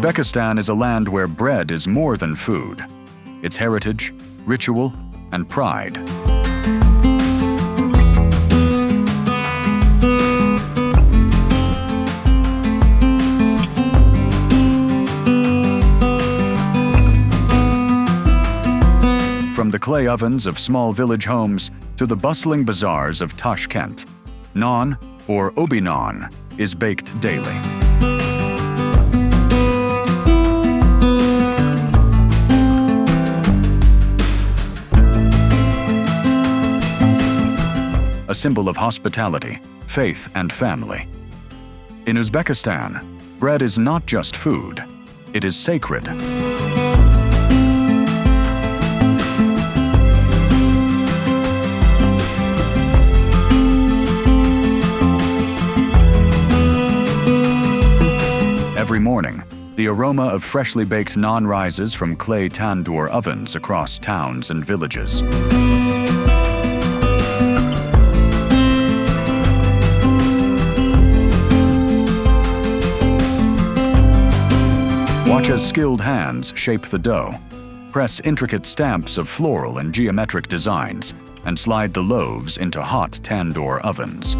Uzbekistan is a land where bread is more than food. It's heritage, ritual, and pride. From the clay ovens of small village homes to the bustling bazaars of Tashkent, naan, or obi naan, is baked daily. A symbol of hospitality, faith, and family. In Uzbekistan, bread is not just food, it is sacred. Every morning, the aroma of freshly baked naan rises from clay tandoor ovens across towns and villages. Watch as skilled hands shape the dough, press intricate stamps of floral and geometric designs, and slide the loaves into hot tandoor ovens.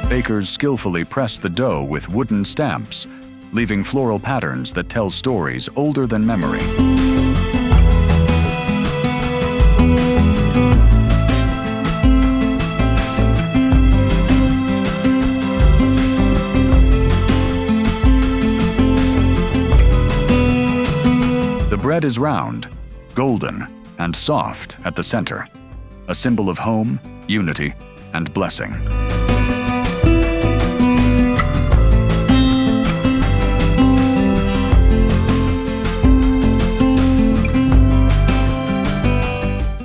Bakers skillfully press the dough with wooden stamps, leaving floral patterns that tell stories older than memory. The bread is round, golden, and soft at the center, a symbol of home, unity, and blessing.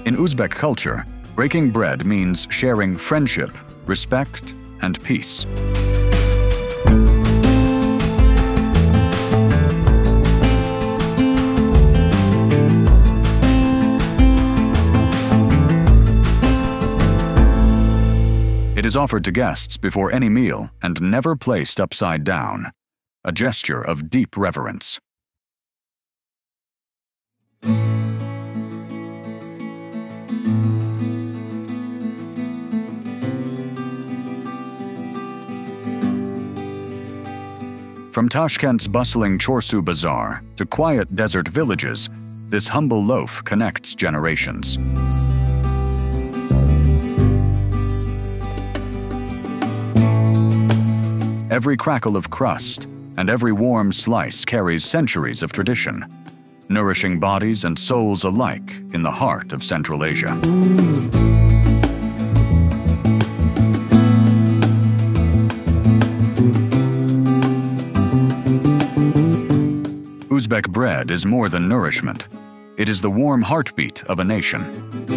In Uzbek culture, breaking bread means sharing friendship, respect, and peace. It is offered to guests before any meal and never placed upside down, a gesture of deep reverence. From Tashkent's bustling Chorsu Bazaar to quiet desert villages, this humble loaf connects generations. Every crackle of crust and every warm slice carries centuries of tradition, nourishing bodies and souls alike in the heart of Central Asia. Uzbek bread is more than nourishment. It is the warm heartbeat of a nation.